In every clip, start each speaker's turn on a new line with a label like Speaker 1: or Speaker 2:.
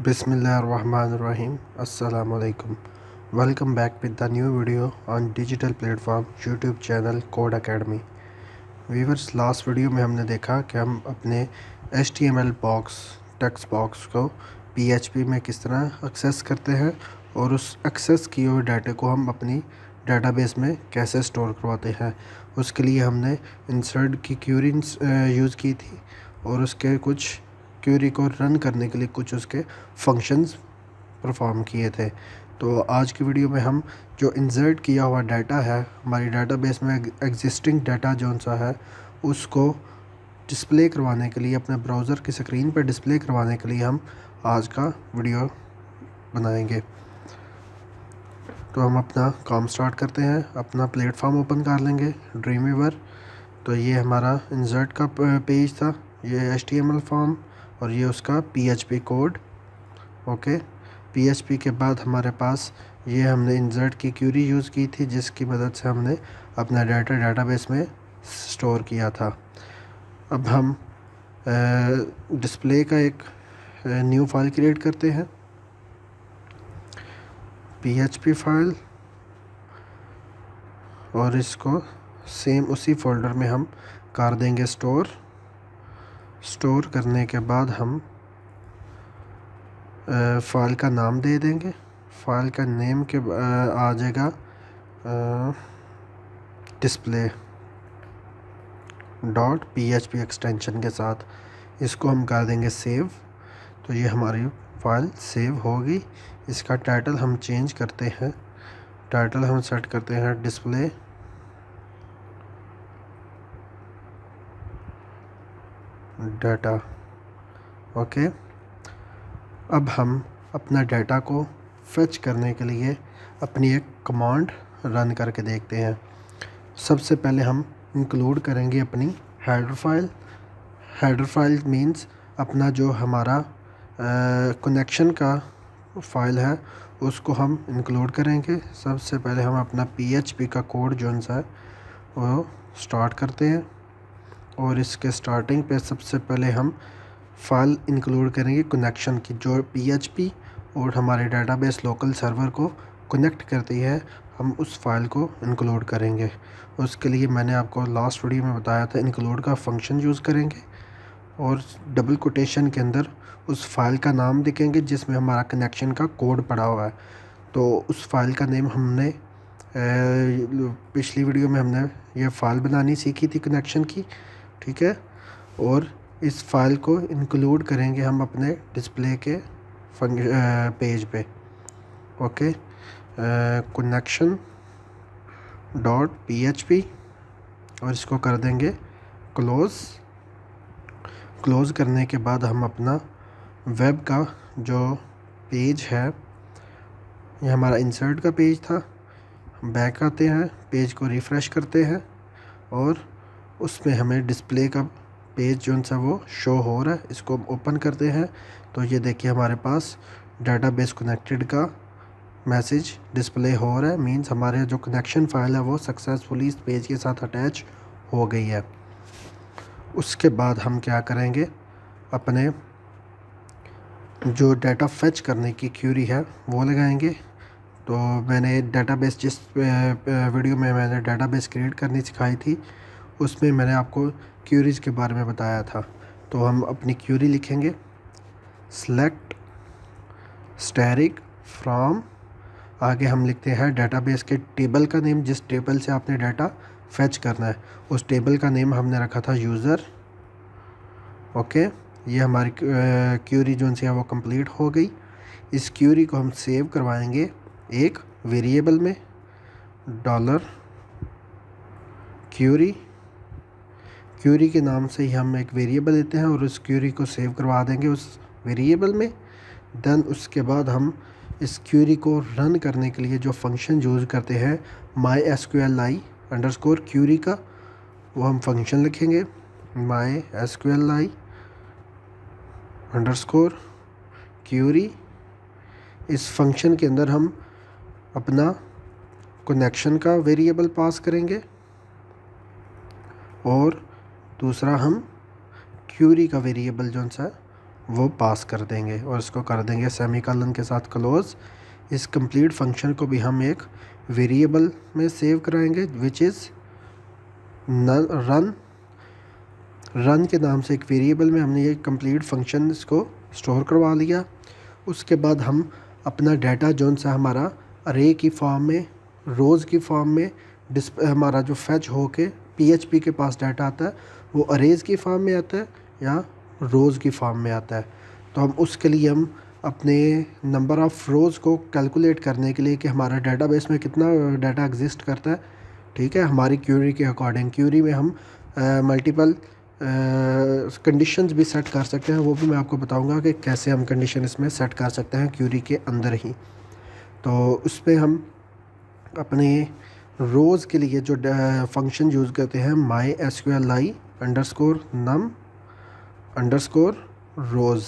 Speaker 1: Bismillahirrahmanirrahim. Assalamualaikum. Welcome back with the new video on digital platform YouTube channel Code Academy. Viewers, last video में हमने देखा कि हम अपने HTML बॉक्स टेक्स्ट बॉक्स को PHP में किस तरह एक्सेस करते हैं और उस एक्सेस किए हुए डाटा को हम अपनी डेटाबेस में कैसे स्टोर करवाते हैं। उसके लिए हमने इंसर्ट की क्यूरी यूज़ की थी और उसके कुछ क्यूरी को रन करने के लिए कुछ उसके फंक्शंस परफॉर्म किए थे। तो आज की वीडियो में हम जो इंसर्ट किया हुआ डाटा है हमारी डेटाबेस में एग्जिस्टिंग डाटा जो सा है उसको डिस्प्ले करवाने के लिए, अपने ब्राउज़र की स्क्रीन पर डिस्प्ले करवाने के लिए हम आज का वीडियो बनाएंगे। तो हम अपना काम स्टार्ट करते हैं। अपना प्लेटफॉर्म ओपन कर लेंगे, ड्रीमवीवर। तो ये हमारा इंसर्ट का पेज था, ये HTML फॉर्म और ये उसका PHP कोड। ओके, PHP के बाद हमारे पास ये हमने इंसर्ट की क्यूरी यूज़ की थी जिसकी मदद से हमने अपना डाटा डेटाबेस में स्टोर किया था। अब हम डिस्प्ले का एक न्यू फाइल क्रिएट करते हैं, PHP फाइल, और इसको सेम उसी फोल्डर में हम कर देंगे स्टोर। स्टोर करने के बाद हम फ़ाइल का नाम दे देंगे। फ़ाइल का नेम के आ जाएगा डिस्प्ले डॉट PHP एक्सटेंशन के साथ। इसको हम कर देंगे सेव। तो ये हमारी फ़ाइल सेव होगी। इसका टाइटल हम चेंज करते हैं। टाइटल हम सेट करते हैं डिस्प्ले डाटा। ओके, अब हम अपना डाटा को फेच करने के लिए अपनी एक कमांड रन करके देखते हैं। सबसे पहले हम इंक्लूड करेंगे अपनी header file. Header file means अपना जो हमारा कनेक्शन का फाइल है उसको हम इंक्लूड करेंगे। सबसे पहले हम अपना PHP का कोड जो सा है वो स्टार्ट करते हैं और इसके स्टार्टिंग पे सबसे पहले हम फाइल इंक्लूड करेंगे कनेक्शन की, जो PHP और हमारे डेटाबेस लोकल सर्वर को कनेक्ट करती है। हम उस फाइल को इंक्लूड करेंगे। उसके लिए मैंने आपको लास्ट वीडियो में बताया था इंक्लूड का फंक्शन यूज़ करेंगे और डबल कोटेशन के अंदर उस फाइल का नाम लिखेंगे जिसमें हमारा कनेक्शन का कोड पड़ा हुआ है। तो उस फाइल का नेम हमने पिछली वीडियो में हमने ये फ़ाइल बनानी सीखी थी कनेक्शन की, ठीक है। और इस फाइल को इंक्लूड करेंगे हम अपने डिस्प्ले के पेज पे। ओके, कनेक्शन डॉट PHP और इसको कर देंगे क्लोज़। क्लोज़ करने के बाद हम अपना वेब का जो पेज है, ये हमारा इंसर्ट का पेज था, बैक आते हैं, पेज को रिफ़्रेश करते हैं और उसमें हमें डिस्प्ले का पेज जो सा वो शो हो रहा है। इसको ओपन करते हैं तो ये देखिए हमारे पास डेटाबेस कनेक्टेड का मैसेज डिस्प्ले हो रहा है। मींस हमारे जो कनेक्शन फ़ाइल है वो सक्सेसफुली इस पेज के साथ अटैच हो गई है। उसके बाद हम क्या करेंगे, अपने जो डाटा फेच करने की क्यूरी है वो लगाएंगे। तो मैंने डेटाबेस जिस वीडियो में मैंने डेटाबेस क्रिएट करनी सिखाई थी उसमें मैंने आपको क्यूरीज़ के बारे में बताया था। तो हम अपनी क्यूरी लिखेंगे सेलेक्ट स्टैटिक फ्रॉम, आगे हम लिखते हैं डेटाबेस के टेबल का नेम, जिस टेबल से आपने डाटा फेच करना है उस टेबल का नेम हमने रखा था यूज़र। ओके, ये हमारी क्यूरी जो सी है वो कंप्लीट हो गई। इस क्यूरी को हम सेव करवाएंगे एक वेरिएबल में, डॉलर क्यूरी। क्यूरी के नाम से ही हम एक वेरिएबल लेते हैं और उस क्यूरी को सेव करवा देंगे उस वेरिएबल में। देन उसके बाद हम इस क्यूरी को रन करने के लिए जो फंक्शन यूज़ करते हैं MySQLi अंडरस्कोर क्यूरी का, वो हम फंक्शन लिखेंगे MySQLi अंडरस्कोर क्यूरी। इस फंक्शन के अंदर हम अपना कनेक्शन का वेरिएबल पास करेंगे और दूसरा हम क्यूरी का वेरिएबल जो सा वो पास कर देंगे और इसको कर देंगे सेमीकोलन के साथ क्लोज़। इस कंप्लीट फंक्शन को भी हम एक वेरिएबल में सेव कराएंगे विच इज़ रन के नाम से एक वेरिएबल में हमने ये कंप्लीट फंक्शन इसको स्टोर करवा लिया। उसके बाद हम अपना डाटा जोन सा हमारा अरे की फॉर्म में, रोज़ की फॉर्म में हमारा जो फैच हो के PHP के पास डाटा आता है वो अरेज़ की फॉर्म में आता है या रोज़ की फॉर्म में आता है। तो हम उसके लिए हम अपने नंबर ऑफ़ रोज़ को कैलकुलेट करने के लिए कि हमारा डेटाबेस में कितना डाटा एग्जिस्ट करता है, ठीक है, हमारी क्यूरी के अकॉर्डिंग। क्यूरी में हम मल्टीपल कंडीशंस भी सेट कर सकते हैं, वो भी मैं आपको बताऊंगा कि कैसे हम कंडीशन इसमें सेट कर सकते हैं क्यूरी के अंदर ही। तो उस पर हम अपने रोज़ के लिए जो फंक्शन यूज़ करते हैं MySQLi _num _rows,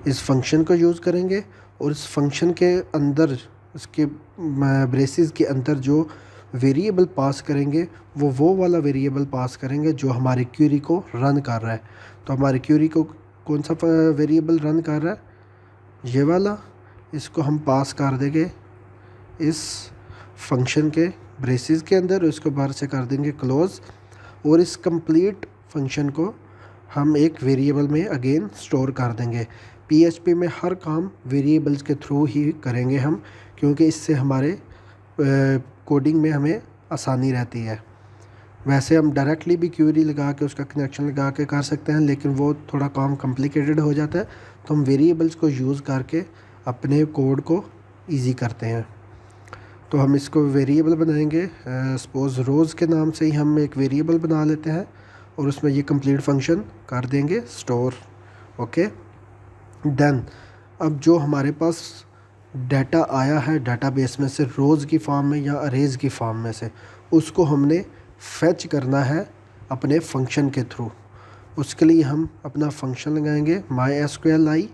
Speaker 1: इस फंक्शन को यूज़ करेंगे और इस फंक्शन के अंदर, इसके ब्रेसेस के अंदर जो वेरिएबल पास करेंगे वो वाला वेरिएबल पास करेंगे जो हमारी क्यूरी को रन कर रहा है। तो हमारी क्यूरी को कौन सा वेरिएबल रन कर रहा है, ये वाला, इसको हम पास कर देंगे इस फंक्शन के ब्रेसेस के अंदर, इसको बाहर से कर देंगे क्लोज़। और इस कंप्लीट फंक्शन को हम एक वेरिएबल में अगेन स्टोर कर देंगे। PHP में हर काम वेरिएबल्स के थ्रू ही करेंगे हम, क्योंकि इससे हमारे कोडिंग में हमें आसानी रहती है। वैसे हम डायरेक्टली भी क्यूरी लगा के उसका कनेक्शन लगा के कर सकते हैं, लेकिन वो थोड़ा काम कॉम्प्लिकेटेड हो जाता है। तो हम वेरिएबल्स को यूज़ करके अपने कोड को ईजी करते हैं। तो हम इसको वेरिएबल बनाएंगे, सपोज़ रोज़ के नाम से ही हम एक वेरिएबल बना लेते हैं और उसमें ये कंप्लीट फंक्शन कर देंगे स्टोर। Okay, done. अब जो हमारे पास डाटा आया है डाटाबेस में से रोज़ की फॉर्म में या अरेज़ की फॉर्म में से, उसको हमने फेच करना है अपने फंक्शन के थ्रू। उसके लिए हम अपना फंक्शन लगाएंगे MySQLi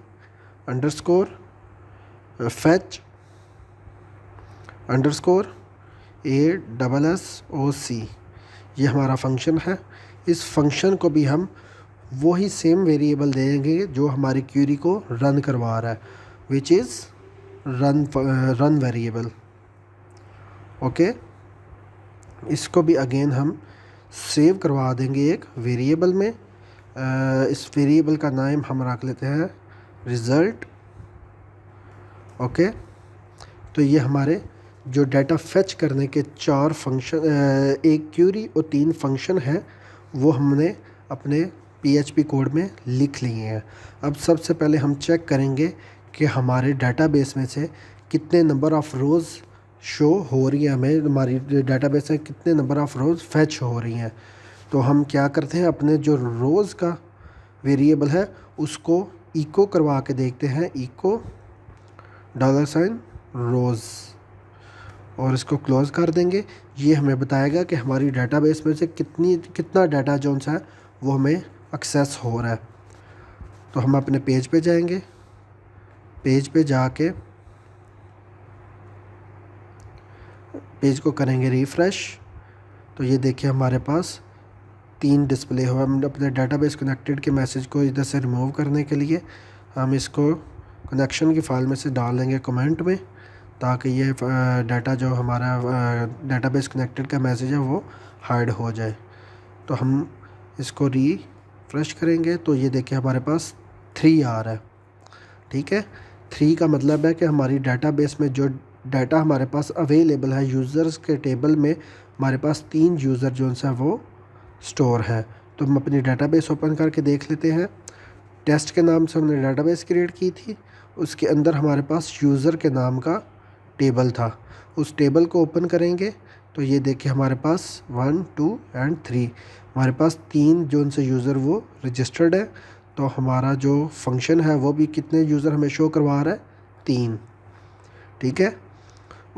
Speaker 1: _fetch _ASSOC, ये हमारा फंक्शन है। इस फंक्शन को भी हम वही सेम वेरिएबल देंगे जो हमारी क्यूरी को रन करवा रहा है, which is run variable. Okay, इसको भी अगेन हम सेव करवा देंगे एक वेरिएबल में। इस वेरिएबल का नाम हम रख लेते हैं रिज़ल्ट। ओके, तो ये हमारे जो डाटा फेच करने के 4 फंक्शन, एक क्यूरी और 3 फंक्शन हैं, वो हमने अपने PHP कोड में लिख लिए हैं। अब सबसे पहले हम चेक करेंगे कि हमारे डाटाबेस में से कितने नंबर ऑफ़ रोज़ शो हो रही है, हमें हमारी डाटाबेस में कितने नंबर ऑफ़ रोज़ फेच हो रही हैं। तो हम क्या करते हैं, अपने जो रोज़ का वेरिएबल है उसको इको करवा के देखते हैं, इको $रोज़, और इसको क्लोज़ कर देंगे। ये हमें बताएगा कि हमारी डाटाबेस में से कितना डाटा जो है वो हमें एक्सेस हो रहा है। तो हम अपने पेज पे जाएंगे, पेज पे जाके पेज को करेंगे रिफ़्रेश। तो ये देखिए हमारे पास 3 डिस्प्ले हुआ। हम अपने डाटाबेस कनेक्टेड के मैसेज को इधर से रिमूव करने के लिए हम इसको कनेक्शन की फ़ाइल में से डाल देंगे कमेंट में, ताकि ये डाटा जो हमारा डाटाबेस कनेक्टेड का मैसेज है वो हाइड हो जाए। तो हम इसको रिफ्रेश करेंगे तो ये देखिए हमारे पास 3 आ रहा है। ठीक है, 3 का मतलब है कि हमारी डाटाबेस में जो डाटा हमारे पास अवेलेबल है यूज़र्स के टेबल में, हमारे पास 3 यूज़र जो है वो स्टोर है। तो हम अपनी डाटाबेस ओपन करके देख लेते हैं। टेस्ट के नाम से हमने डाटाबेस क्रिएट की थी, उसके अंदर हमारे पास यूज़र के नाम का टेबल था। उस टेबल को ओपन करेंगे तो ये देखिए हमारे पास 1, 2 एंड 3, हमारे पास 3 जो उनसे यूज़र वो रजिस्टर्ड है। तो हमारा जो फंक्शन है वो भी कितने यूज़र हमें शो करवा रहा है, 3। ठीक है,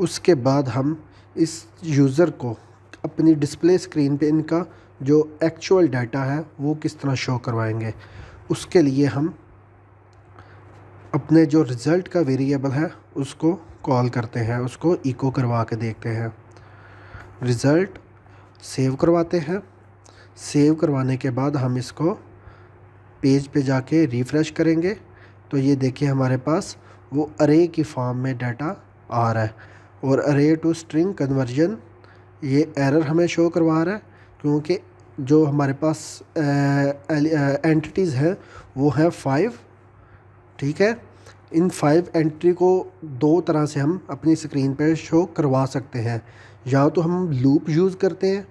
Speaker 1: उसके बाद हम इस यूज़र को अपनी डिस्प्ले स्क्रीन पे इनका जो एक्चुअल डाटा है वो किस तरह शो करवाएंगे। उसके लिए हम अपने जो रिज़ल्ट का वेरिएबल है उसको कॉल करते हैं, उसको इको करवा के देखते हैं। रिज़ल्ट सेव करवाते हैं। सेव करवाने के बाद हम इसको पेज पे जाके रिफ़्रेश करेंगे तो ये देखिए हमारे पास वो अरे की फॉर्म में डाटा आ रहा है। और अरे टू स्ट्रिंग कन्वर्जन ये एरर हमें शो करवा रहा है क्योंकि जो हमारे पास एंटिटीज़ हैं वो हैं 5। ठीक है, इन 5 एंट्री को दो तरह से हम अपनी स्क्रीन पर शो करवा सकते हैं। या तो हम लूप यूज़ करते हैं,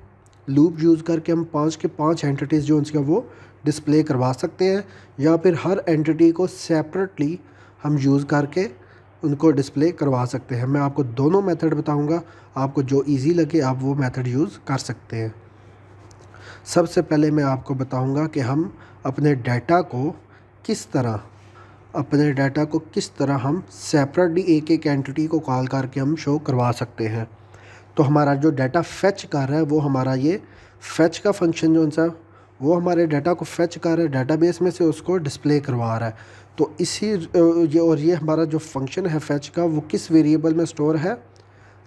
Speaker 1: लूप यूज़ करके हम 5 के 5 एंटिटीज़ जो उनका वो डिस्प्ले करवा सकते हैं, या फिर हर एंटिटी को सेपरेटली हम यूज़ करके उनको डिस्प्ले करवा सकते हैं। मैं आपको दोनों मेथड बताऊंगा, आपको जो इजी लगे आप वो मेथड यूज़ कर सकते हैं। सबसे पहले मैं आपको बताऊंगा कि हम अपने डाटा को किस तरह हम सेपरेटली एक एक एंटिटी को कॉल करके हम शो करवा सकते हैं। तो हमारा जो डाटा फेच कर रहा है वो हमारा ये फेच का फंक्शन जो सा वो हमारे डाटा को फेच कर रहा है, डाटाबेस में से उसको डिस्प्ले करवा रहा है। तो ये हमारा जो फंक्शन है फेच का वो किस वेरिएबल में स्टोर है,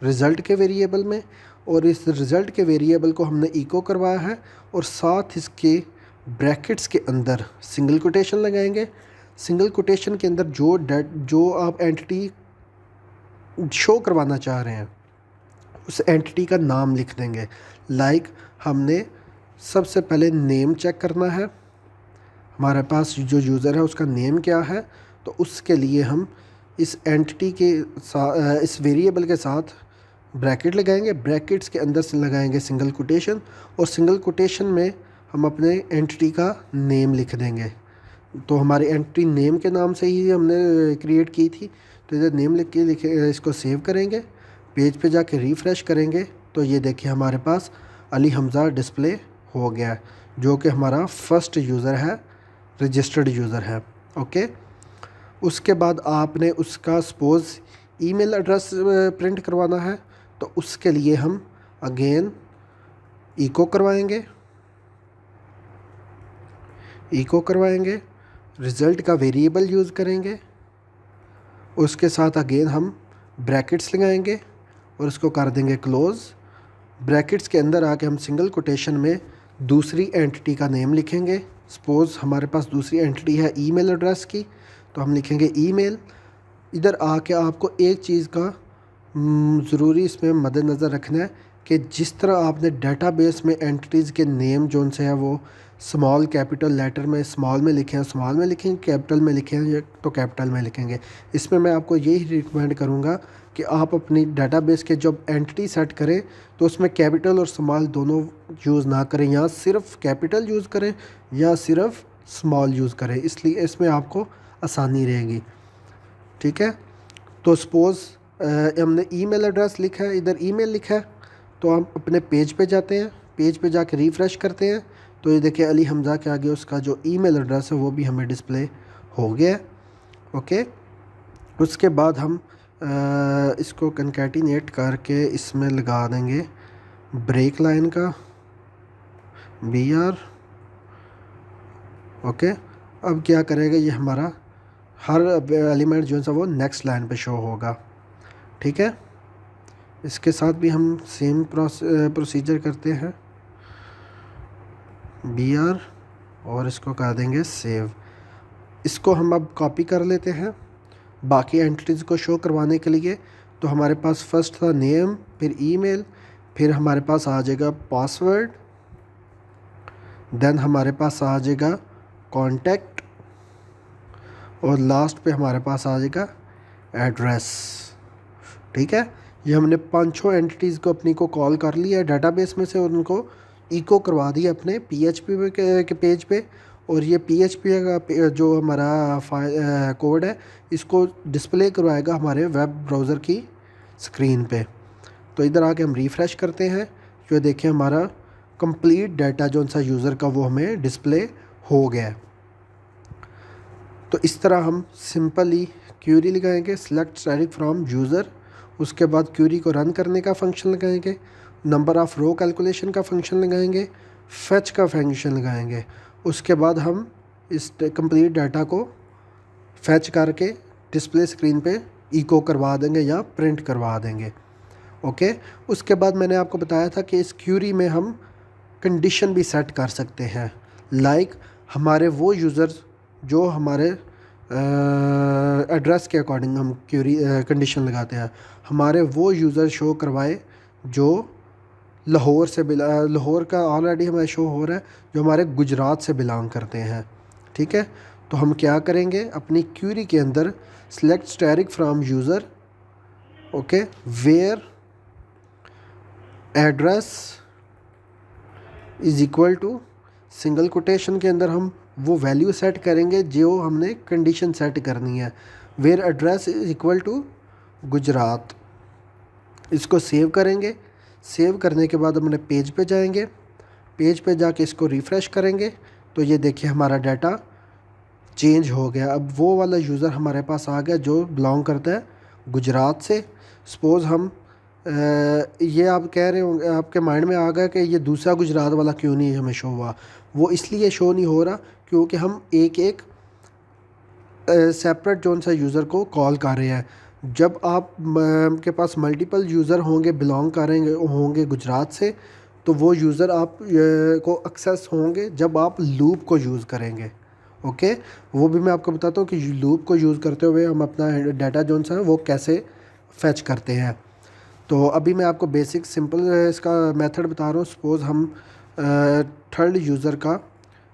Speaker 1: रिज़ल्ट के वेरिएबल में। और इस रिज़ल्ट के वेरिएबल को हमने इको करवाया है और साथ इसके ब्रैकेट्स के अंदर सिंगल कोटेशन लगाएंगे। सिंगल कोटेशन के अंदर जो आप एंटिटी शो करवाना चाह रहे हैं उस एंटिटी का नाम लिख देंगे। हमने सबसे पहले नेम चेक करना है, हमारे पास जो यूज़र है उसका नेम क्या है। तो उसके लिए हम इस एंटिटी के साथ इस वेरिएबल के साथ ब्रैकेट लगाएंगे, ब्रैकेट्स के अंदर से लगाएंगे सिंगल कोटेशन, और सिंगल कोटेशन में हम अपने एंटिटी का नेम लिख देंगे। तो हमारी एंटिटी नेम के नाम से ही हमने क्रिएट की थी, तो इधर नेम लिख के इसको सेव करेंगे, पेज पे जाके रिफ़्रेश करेंगे तो ये देखिए हमारे पास अली हमज़ा डिस्प्ले हो गया है, जो कि हमारा फर्स्ट यूज़र है, रजिस्टर्ड यूज़र है। ओके, उसके बाद आपने उसका सपोज़ ईमेल एड्रेस प्रिंट करवाना है तो उसके लिए हम अगेन इको करवाएंगे, रिज़ल्ट का वेरिएबल यूज़ करेंगे, उसके साथ अगेन हम ब्रैकेट्स लगाएंगे और उसको कर देंगे क्लोज़। ब्रैकेट्स के अंदर आके हम सिंगल कोटेशन में दूसरी एंटिटी का नेम लिखेंगे। सपोज़ हमारे पास दूसरी एंटिटी है ईमेल एड्रेस की, तो हम लिखेंगे ईमेल। इधर आके आपको एक चीज़ का ज़रूरी इसमें मद्देनज़र रखना है कि जिस तरह आपने डेटाबेस में एंटिटीज़ के नेम जो उनसे है वो स्मॉल कैपिटल लेटर में स्मॉल में लिखे हैं स्मॉल में लिखेंगे, कैपिटल में लिखे हैं तो कैपिटल में लिखेंगे। इसमें मैं आपको यही रिकमेंड करूँगा कि आप अपनी डेटाबेस के जब एंटिटी सेट करें तो उसमें कैपिटल और स्मॉल दोनों यूज़ ना करें, या सिर्फ कैपिटल यूज़ करें या सिर्फ स्मॉल यूज़ करें, इसलिए इसमें आपको आसानी रहेगी। ठीक है, तो सपोज़ हमने ईमेल एड्रेस लिखा है, इधर ईमेल लिखा है, तो हम अपने पेज पे जाते हैं, पेज पे जाके रिफ़्रेश करते हैं तो ये देखिए अली हमज़ा के आगे उसका जो ईमेल एड्रेस है वो भी हमें डिस्प्ले हो गया। ओके, उसके बाद हम इसको कंकैटिनेट करके इसमें लगा देंगे ब्रेक लाइन का BR। ओके, अब क्या करेगा ये हमारा हर एलिमेंट जो है वो नेक्स्ट लाइन पे शो होगा। ठीक है, इसके साथ भी हम सेम प्रोसीजर करते हैं BR और इसको कर देंगे सेव। इसको हम अब कॉपी कर लेते हैं बाकी एंटिटीज़ को शो करवाने के लिए। तो हमारे पास फर्स्ट था नेम, फिर ईमेल, फिर हमारे पास आ जाएगा पासवर्ड, देन हमारे पास आ जाएगा कॉन्टैक्ट, और लास्ट पे हमारे पास आ जाएगा एड्रेस। ठीक है, ये हमने 5 एंटिटीज़ को अपनी को कॉल कर लिया है डेटाबेस में से और उनको इको करवा दिया अपने PHP के पेज पे। और ये PHP का जो हमारा कोड है इसको डिस्प्ले करवाएगा हमारे वेब ब्राउज़र की स्क्रीन पे। तो इधर आके हम रिफ़्रेश करते हैं, जो देखिए हमारा कंप्लीट डाटा जो सा यूज़र का वो हमें डिस्प्ले हो गया है। तो इस तरह हम सिंपली क्यूरी लगाएंगे सिलेक्ट स्टैटिक फ्रॉम यूज़र, उसके बाद क्यूरी को रन करने का फंक्शन लगाएंगे, नंबर ऑफ़ रो कैलकुलेशन का फंक्शन लगाएंगे, फेच का फंक्शन लगाएंगे। उसके बाद हम इस कंप्लीट डाटा को फेच करके डिस्प्ले स्क्रीन पे इको करवा देंगे या प्रिंट करवा देंगे। ओके, उसके बाद मैंने आपको बताया था कि इस क्यूरी में हम कंडीशन भी सेट कर सकते हैं। हमारे वो यूज़र जो हमारे एड्रेस के अकॉर्डिंग हम क्यूरी कंडीशन लगाते हैं, हमारे वो यूज़र शो करवाए जो लाहौर से लाहौर का ऑलरेडी हमें शो हो रहा है, जो हमारे गुजरात से बिलोंग करते हैं। ठीक है, तो हम क्या करेंगे, अपनी क्यूरी के अंदर select static from user, okay, where address is equal to, single quotation के अंदर हम वो वैल्यू सेट करेंगे जो हमने कंडीशन सेट करनी है, where address is equal to Gujarat. इसको सेव करेंगे। सेव करने के बाद अपने पेज पे जाएंगे, पेज पे जाके इसको रिफ़्रेश करेंगे तो ये देखिए हमारा डाटा चेंज हो गया। अब वो वाला यूज़र हमारे पास आ गया जो बिलोंग करता है गुजरात से। सपोज़ हम ये आप कह रहे होंगे, आपके माइंड में आ गया कि ये दूसरा गुजरात वाला क्यों नहीं हमें शो हुआ। वो इसलिए शो नहीं हो रहा क्योंकि हम एक एक सेपरेट जोन सा यूज़र को कॉल कर रहे हैं। जब आप के पास मल्टीपल यूज़र होंगे बिलोंग करेंगे होंगे गुजरात से, तो वो यूज़र आप को एक्सेस होंगे जब आप लूप को यूज़ करेंगे। ओके, वो भी मैं आपको बताता हूँ कि लूप को यूज़ करते हुए हम अपना डाटा जोन सा है वो कैसे फैच करते हैं। तो अभी मैं आपको बेसिक सिंपल इसका मेथड बता रहा हूँ। सपोज़ हम थर्ड यूज़र का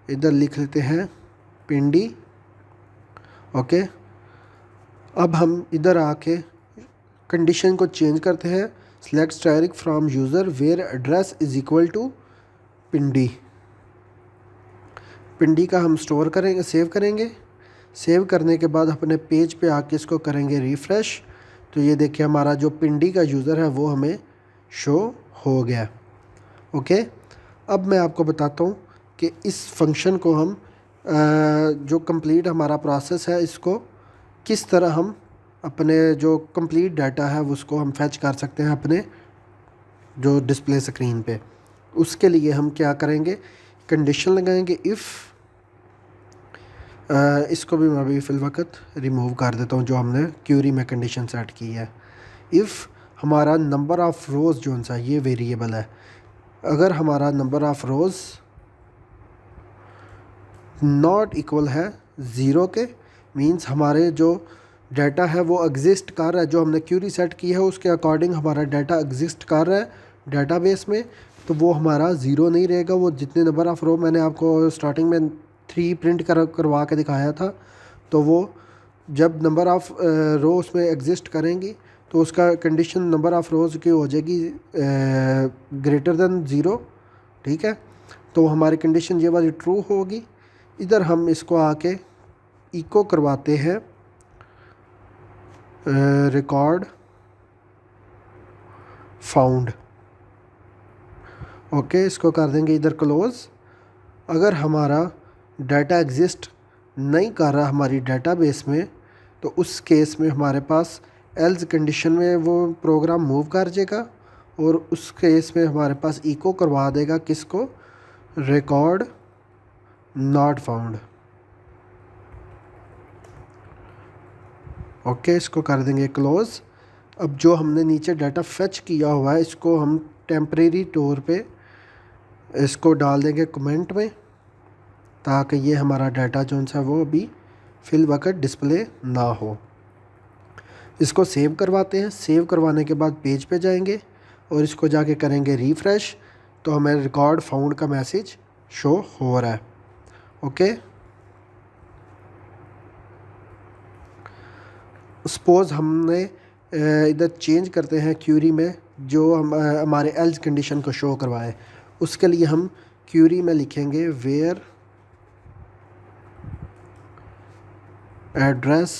Speaker 1: इधर लिख लेते हैं पिंडी। ओके, अब हम इधर आके कंडीशन को चेंज करते हैं, select static from user where address is equal to Pindi. Pindi का हम स्टोर करेंगे, सेव करेंगे। सेव करने के बाद अपने पेज पे आके इसको करेंगे रिफ़्रेश, तो ये देखिए हमारा जो पिंडी का यूज़र है वो हमें शो हो गया। ओके, अब मैं आपको बताता हूँ कि इस फंक्शन को हम जो कंप्लीट हमारा प्रोसेस है इसको किस तरह हम अपने जो कंप्लीट डाटा है उसको हम फैच कर सकते हैं अपने जो डिस्प्ले स्क्रीन पे। उसके लिए हम क्या करेंगे, कंडीशन लगाएंगे इफ़, इसको भी मैं अभी फ़िल वक्त रिमूव कर देता हूँ जो हमने क्यूरी में कंडीशन सेट की है। इफ़ हमारा नंबर ऑफ़ रोज़ जो सा ये वेरिएबल है, अगर हमारा number of rows not equal है ज़ीरो के, मींस हमारे जो डाटा है वो एग्जिस्ट कर रहा है, जो हमने क्यूरी सेट की है उसके अकॉर्डिंग हमारा डाटा एग्जिस्ट कर रहा है डाटाबेस में, तो वो हमारा ज़ीरो नहीं रहेगा। वो जितने नंबर ऑफ़ रो मैंने आपको स्टार्टिंग में 3 प्रिंट करवा के दिखाया था, तो वो जब नंबर ऑफ़ रो उसमें एग्जिस्ट करेंगी तो उसका कंडीशन नंबर ऑफ़ रोज़ की हो जाएगी ग्रेटर दैन ज़ीरो। ठीक है, तो हमारी कंडीशन ये वाली ट्रू होगी। इधर हम इसको आके इको करवाते हैं रिकॉर्ड फाउंड। ओके, इसको कर देंगे इधर क्लोज़। अगर हमारा डाटा एग्जिस्ट नहीं कर रहा हमारी डाटाबेस में, तो उस केस में हमारे पास एल्स कंडीशन में वो प्रोग्राम मूव कर जाएगा और उस केस में हमारे पास इको करवा देगा किसको, रिकॉर्ड नॉट फाउंड। ओके, इसको कर देंगे क्लोज़। अब जो हमने नीचे डाटा फेच किया हुआ है इसको हम टेम्परेरी तौर पे इसको डाल देंगे कमेंट में, ताकि ये हमारा डाटा जो सा वो अभी फिल वक्त डिस्प्ले ना हो। इसको सेव करवाते हैं। सेव करवाने के बाद पेज पे जाएंगे और इसको जाके करेंगे रिफ़्रेश, तो हमें रिकॉर्ड फाउंड का मैसेज शो हो रहा है। ओके, सपोज़ हमने इधर चेंज करते हैं क्यूरी में जो हम हमारे एल्स कंडीशन को शो करवाए। उसके लिए हम क्यूरी में लिखेंगे where address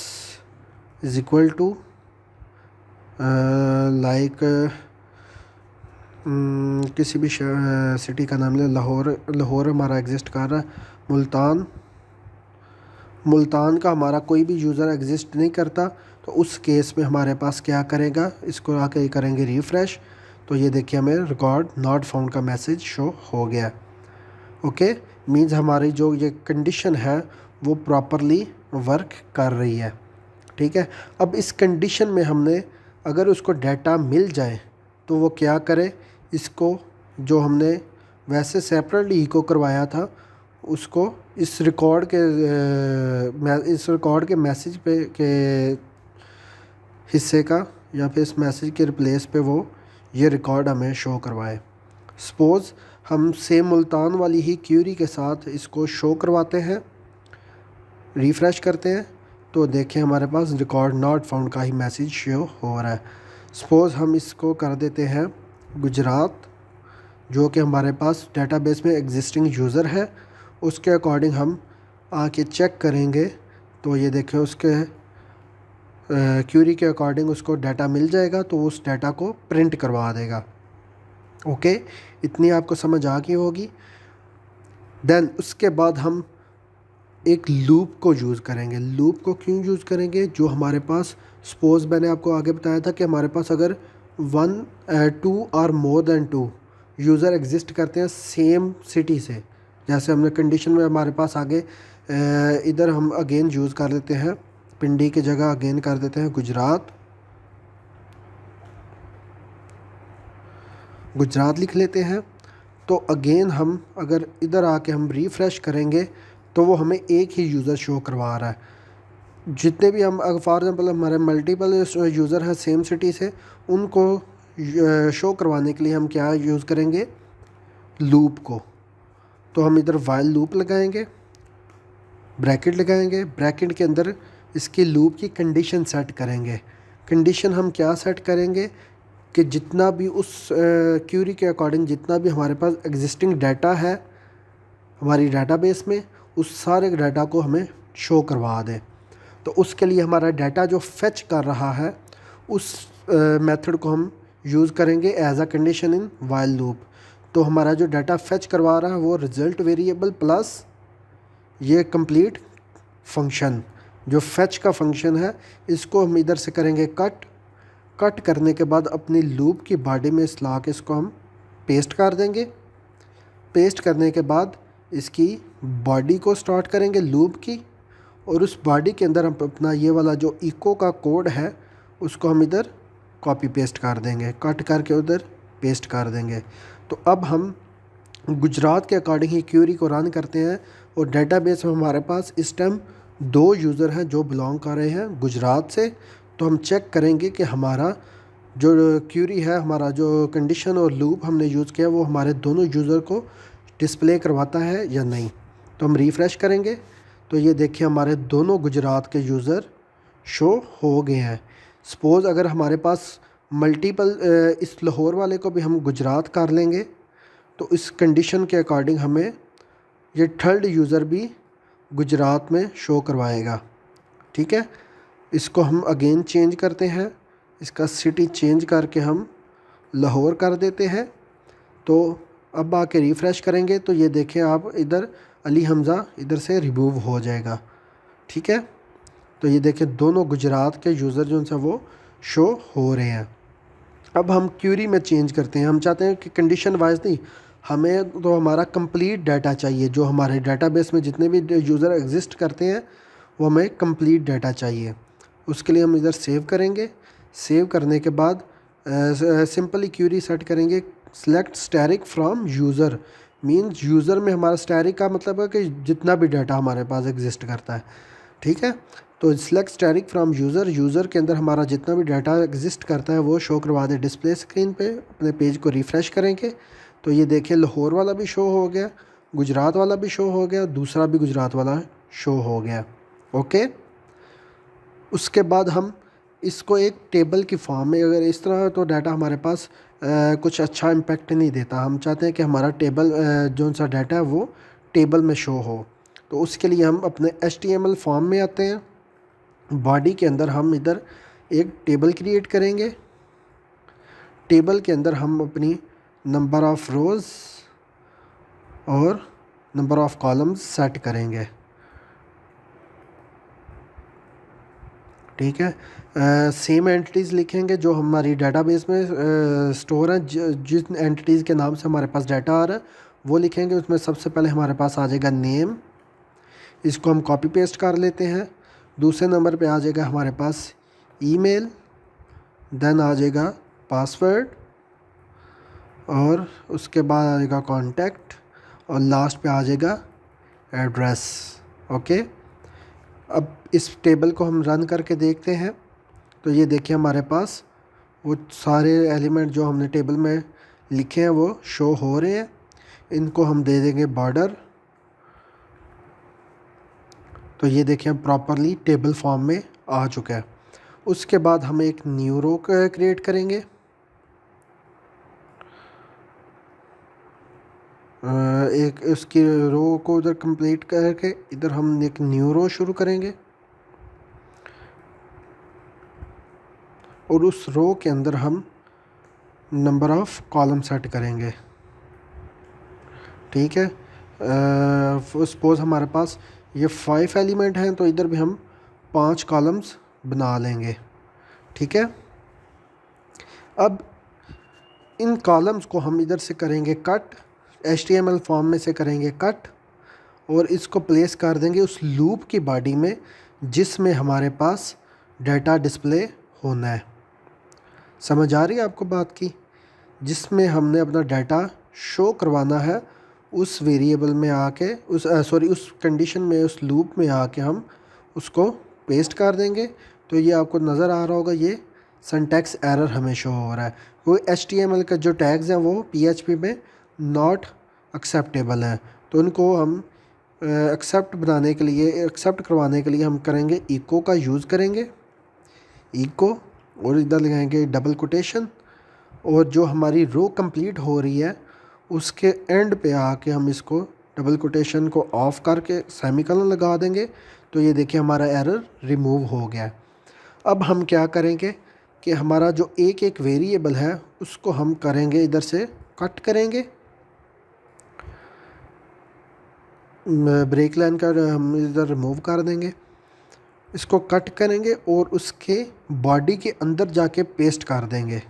Speaker 1: is equal to like किसी भी सिटी का नाम ले, लाहौर हमारा एग्जिस्ट कर रहा है, मुल्तान का हमारा कोई भी यूज़र एग्जिस्ट नहीं करता, तो उस केस में हमारे पास क्या करेगा, इसको आके करेंगे रिफ़्रेश, तो ये देखिए हमें रिकॉर्ड नॉट फाउंड का मैसेज शो हो गया। ओके, मीन्स हमारी जो ये कंडीशन है वो प्रॉपरली वर्क कर रही है। ठीक है, अब इस कंडीशन में हमने अगर उसको डाटा मिल जाए तो वो क्या करे, इसको जो हमने वैसे सेपरेटली इको करवाया था उसको इस रिकॉर्ड के मैसेज पे के हिस्से का या फिर इस मैसेज के रिप्लेस पे वो ये रिकॉर्ड हमें शो करवाए। सपोज़ हम सेम मुल्तान वाली ही क्यूरी के साथ इसको शो करवाते हैं, रिफ़्रेश करते हैं, तो देखें हमारे पास रिकॉर्ड नॉट फाउंड का ही मैसेज शो हो रहा है। सपोज़ हम इसको कर देते हैं गुजरात, जो कि हमारे पास डेटाबेस में एग्जिस्टिंग यूज़र है, उसके अकॉर्डिंग हम आके चेक करेंगे तो ये देखें उसके क्यूरी के अकॉर्डिंग उसको डाटा मिल जाएगा, तो उस डाटा को प्रिंट करवा देगा। ओके, इतनी आपको समझ आ गई होगी। देन उसके बाद हम एक लूप को यूज़ करेंगे। लूप को क्यों यूज़ करेंगे? जो हमारे पास, सपोज़ मैंने आपको आगे बताया था कि हमारे पास अगर 2 और मोर देन 2 यूज़र एग्जिस्ट करते हैं सेम सिटी से, जैसे हमने कंडीशन में हमारे पास आगे इधर हम अगेन यूज़ कर लेते हैं, पिंडी की जगह अगेन कर देते हैं गुजरात लिख लेते हैं। तो अगेन हम अगर इधर आके हम रिफ़्रेश करेंगे तो वो हमें एक ही यूज़र शो करवा रहा है। जितने भी हम फॉर एग्ज़ाम्पल हमारे मल्टीपल यूज़र हैं सेम सिटी से, उनको शो करवाने के लिए हम क्या यूज़ करेंगे? लूप को। तो हम इधर वाइल लूप लगाएंगे, ब्रैकेट लगाएंगे, ब्रैकेट के अंदर इसकी लूप की कंडीशन सेट करेंगे। कंडीशन हम क्या सेट करेंगे कि जितना भी उस क्यूरी के अकॉर्डिंग जितना भी हमारे पास एग्जिस्टिंग डाटा है हमारी डाटाबेस में, उस सारे डाटा को हमें शो करवा दें। तो उसके लिए हमारा डाटा जो फेच कर रहा है उस मेथड को हम यूज़ करेंगे as a condition in while loop. तो हमारा जो डाटा फेच करवा रहा है वो रिज़ल्ट वेरिएबल प्लस ये कंप्लीट फंक्शन, जो फेच का फंक्शन है, इसको हम इधर से करेंगे कट करने के बाद अपनी लूप की बॉडी में इस ला के इसको हम पेस्ट कर देंगे। पेस्ट करने के बाद इसकी बॉडी को स्टार्ट करेंगे लूप की, और उस बॉडी के अंदर हम अपना ये वाला जो इको का कोड है उसको हम इधर कॉपी पेस्ट कर देंगे, कट करके उधर पेस्ट कर देंगे। तो अब हम गुजरात के अकॉर्डिंग ही क्यूरी को रन करते हैं, और डेटाबेस में हमारे पास इस टाइम 2 यूज़र हैं जो बिलोंग कर रहे हैं गुजरात से। तो हम चेक करेंगे कि हमारा जो क्यूरी है, हमारा जो कंडीशन और लूप हमने यूज़ किया वो हमारे दोनों यूज़र को डिस्प्ले करवाता है या नहीं। तो हम रिफ़्रेश करेंगे तो ये देखिए हमारे दोनों गुजरात के यूज़र शो हो गए हैं। सपोज़ अगर हमारे पास मल्टीपल इस लाहौर वाले को भी हम गुजरात कर लेंगे तो इस कंडीशन के अकॉर्डिंग हमें ये थर्ड यूज़र भी गुजरात में शो करवाएगा। ठीक है, इसको हम अगेन चेंज करते हैं, इसका सिटी चेंज करके हम लाहौर कर देते हैं। तो अब आके रिफ़्रेश करेंगे तो ये देखें आप इधर अली हमज़ा इधर से रिमूव हो जाएगा। ठीक है, तो ये देखें दोनों गुजरात के यूज़र जो हैं वो शो हो रहे हैं। अब हम क्यूरी में चेंज करते हैं, हम चाहते हैं कि कंडीशन वाइज नहीं, हमें तो हमारा कंप्लीट डाटा चाहिए, जो हमारे डाटाबेस में जितने भी यूज़र एग्जिस्ट करते हैं वो हमें कंप्लीट डाटा चाहिए। उसके लिए हम इधर सेव करेंगे, सेव करने के बाद सिंपली क्यूरी सेट करेंगे select static from user, means user में हमारा स्टैटिक का मतलब है कि जितना भी डाटा हमारे पास एग्जिस्ट करता है। ठीक है, तो select static from user, user के अंदर हमारा जितना भी डाटा एग्जिस्ट करता है वो शो करवा दे डिस्प्ले स्क्रीन पे। अपने पेज को रिफ़्रेश करेंगे तो ये देखिए लाहौर वाला भी शो हो गया, गुजरात वाला भी शो हो गया, दूसरा भी गुजरात वाला शो हो गया। ओके, उसके बाद हम इसको एक टेबल की फॉर्म में, अगर इस तरह तो डाटा हमारे पास कुछ अच्छा इम्पेक्ट नहीं देता। हम चाहते हैं कि हमारा टेबल जो सा डाटा है वो टेबल में शो हो। तो उसके लिए हम अपने HTML फॉर्म में आते हैं, बॉडी के अंदर हम इधर एक टेबल क्रिएट करेंगे। टेबल के अंदर हम अपनी नंबर ऑफ़ रोज़ और नंबर ऑफ़ कॉलम्स सेट करेंगे। ठीक है, सेम एंटिटीज़ लिखेंगे जो हमारी डाटाबेस में स्टोर है, जिस एंटिटीज़ के नाम से हमारे पास डाटा आ रहा है वो लिखेंगे। उसमें सबसे पहले हमारे पास आ जाएगा नेम, इसको हम कॉपी पेस्ट कर लेते हैं। दूसरे नंबर पे आ जाएगा हमारे पास ईमेल, देन आ जाएगा पासवर्ड, और उसके बाद आ जाएगा कॉन्टैक्ट, और लास्ट पे आ जाएगा एड्रेस। ओके, अब इस टेबल को हम रन करके देखते हैं। तो ये देखिए हमारे पास वो सारे एलिमेंट जो हमने टेबल में लिखे हैं वो शो हो रहे हैं। इनको हम दे देंगे बॉर्डर। तो ये देखिए प्रॉपरली टेबल फॉर्म में आ चुका है। उसके बाद हम एक न्यू रो क्रिएट करेंगे। एक उसकी रो को उधर कंप्लीट करके इधर हम एक न्यू रो शुरू करेंगे और उस रो के अंदर हम नंबर ऑफ़ कॉलम सेट करेंगे। ठीक है, सपोज़ हमारे पास ये 5 एलिमेंट हैं तो इधर भी हम 5 कॉलम्स बना लेंगे। ठीक है, अब इन कॉलम्स को हम इधर से करेंगे कट, HTML फॉर्म में से करेंगे कट और इसको प्लेस कर देंगे उस लूप की बॉडी में जिसमें हमारे पास डाटा डिस्प्ले होना है। समझ आ रही है आपको बात की? जिसमें हमने अपना डाटा शो करवाना है उस वेरिएबल में आके उस कंडीशन में, उस लूप में आके हम उसको पेस्ट कर देंगे। तो ये आपको नज़र आ रहा होगा, ये सिंटैक्स एरर हमें शो हो रहा है। वो HTML का जो टैग्स हैं वो PHP में नॉट एक्सेप्टेबल हैं। तो उनको हम एक्सेप्ट करवाने के लिए हम करेंगे इको का यूज़ करेंगे, इको, और इधर लगाएंगे डबल कोटेशन। और जो हमारी रो कंप्लीट हो रही है उसके एंड पे आके हम इसको डबल कोटेशन को ऑफ करके सेमीकोलन लगा देंगे। तो ये देखिए हमारा एरर रिमूव हो गया है। अब हम क्या करेंगे कि हमारा जो एक एक वेरिएबल है उसको हम करेंगे इधर से कट करेंगे, ब्रेक लाइन का हम इधर रिमूव कर देंगे, इसको कट करेंगे और उसके बॉडी के अंदर जाके पेस्ट कर देंगे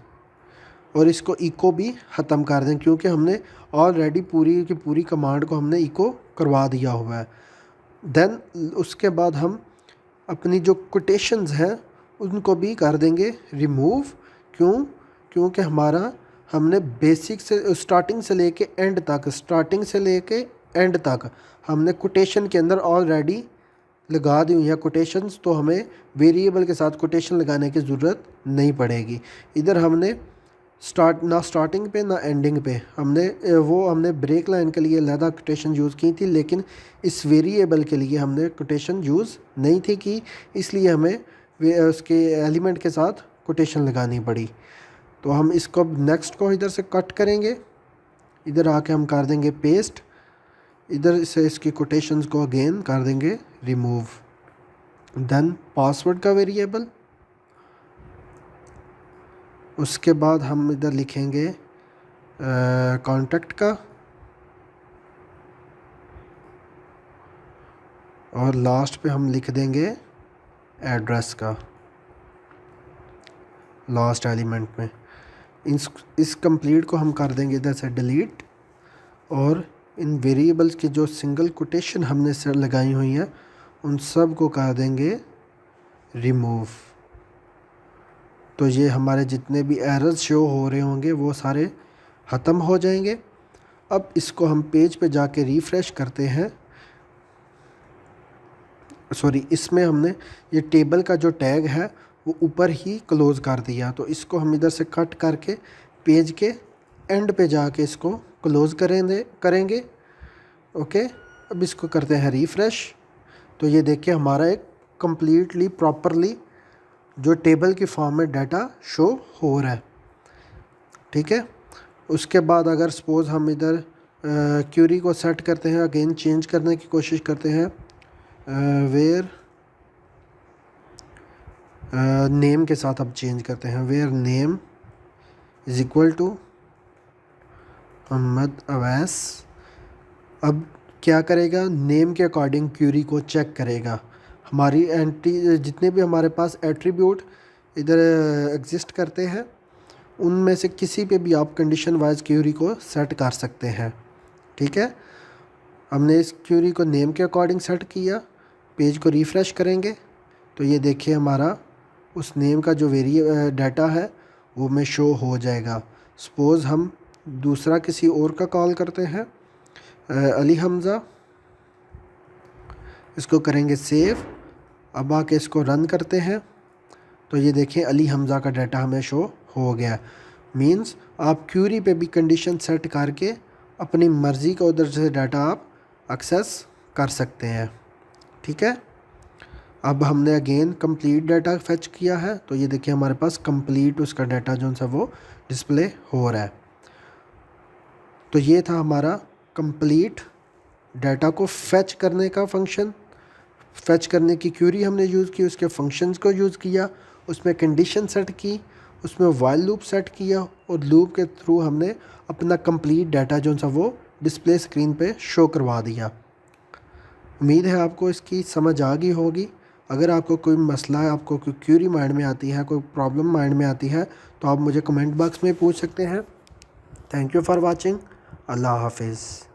Speaker 1: और इसको इको भी ख़त्म कर दें क्योंकि हमने ऑलरेडी पूरी की पूरी कमांड को हमने इको करवा दिया हुआ है। देन उसके बाद हम अपनी जो कोटेशंस हैं उनको भी कर देंगे रिमूव। क्योंकि हमारा हमने बेसिक से स्टार्टिंग से लेके एंड तक हमने कोटेशन के अंदर ऑलरेडी लगा दी हुई है कोटेशंस। तो हमें वेरिएबल के साथ कोटेशन लगाने की ज़रूरत नहीं पड़ेगी। इधर हमने स्टार्टिंग पे ना एंडिंग पे हमने ब्रेक लाइन के लिए अलहदा कोटेशन यूज़ की थी, लेकिन इस वेरिएबल के लिए हमने कोटेशन यूज़ नहीं थी की, इसलिए हमें उसके एलिमेंट के साथ कोटेशन लगानी पड़ी। तो हम इसको नेक्स्ट को इधर से कट करेंगे, इधर आके हम कर देंगे पेस्ट, इधर से इसकी कोटेशंस को अगेन कर देंगे रिमूव। देन पासवर्ड का वेरिएबल, उसके बाद हम इधर लिखेंगे कॉन्टैक्ट का और लास्ट पे हम लिख देंगे एड्रेस का लास्ट एलिमेंट में। इस कंप्लीट को हम कर देंगे इधर से डिलीट और इन वेरिएबल्स की जो सिंगल कोटेशन हमने से लगाई हुई हैं उन सब को कर देंगे रिमूव। तो ये हमारे जितने भी एरर्स शो हो रहे होंगे वो सारे ख़त्म हो जाएंगे। अब इसको हम पेज पे जाके रिफ़्रेश करते हैं। इसमें हमने ये टेबल का जो टैग है वो ऊपर ही क्लोज़ कर दिया, तो इसको हम इधर से कट करके पेज के एंड पे जाके इसको क्लोज़ करेंगे। ओके, अब इसको करते हैं रिफ़्रेश। तो ये देखिए हमारा एक कम्प्लीटली प्रॉपरली जो टेबल की फॉर्म में डाटा शो हो रहा है। ठीक है, उसके बाद अगर सपोज़ हम इधर क्यूरी को सेट करते हैं, अगेन चेंज करने की कोशिश करते हैं, वेयर नेम के साथ अब चेंज करते हैं, where name is equal to Mohammad Awais. अब क्या करेगा, नेम के अकॉर्डिंग क्यूरी को चेक करेगा। हमारी जितने भी हमारे पास एट्रीब्यूट इधर एग्जिस्ट करते हैं उनमें से किसी पे भी आप कंडीशन वाइज क्यूरी को सेट कर सकते हैं। ठीक है, हमने इस क्यूरी को नेम के अकॉर्डिंग सेट किया, पेज को रिफ़्रेश करेंगे तो ये देखिए हमारा उस नेम का जो डाटा है वो में शो हो जाएगा। सपोज़ हम दूसरा किसी और का कॉल करते हैं, अली हमज़ा, इसको करेंगे सेव। अब आके इसको रन करते हैं तो ये देखें अली हमज़ा का डाटा हमें शो हो गया। मींस आप क्यूरी पे भी कंडीशन सेट करके अपनी मर्ज़ी का उधर से डाटा आप एक्सेस कर सकते हैं। ठीक है, अब हमने अगेन कंप्लीट डाटा फेच किया है तो ये देखिए हमारे पास कंप्लीट उसका डाटा जो सा वो डिस्प्ले हो रहा है। तो ये था हमारा कंप्लीट डाटा को फेच करने का फंक्शन। फेच करने की क्यूरी हमने यूज़ की, उसके फंक्शंस को यूज़ किया, उसमें कंडीशन सेट की, उसमें वाइल लूप सेट किया और लूप के थ्रू हमने अपना कंप्लीट डाटा जो सा वो डिस्प्ले स्क्रीन पे शो करवा दिया। उम्मीद है आपको इसकी समझ आ गई होगी। अगर आपको कोई मसला है, आपको कोई क्यूरी माइंड में आती है, कोई प्रॉब्लम माइंड में आती है तो आप मुझे कमेंट बॉक्स में पूछ सकते हैं। Thank you for watching. अल्लाह हाफिज़।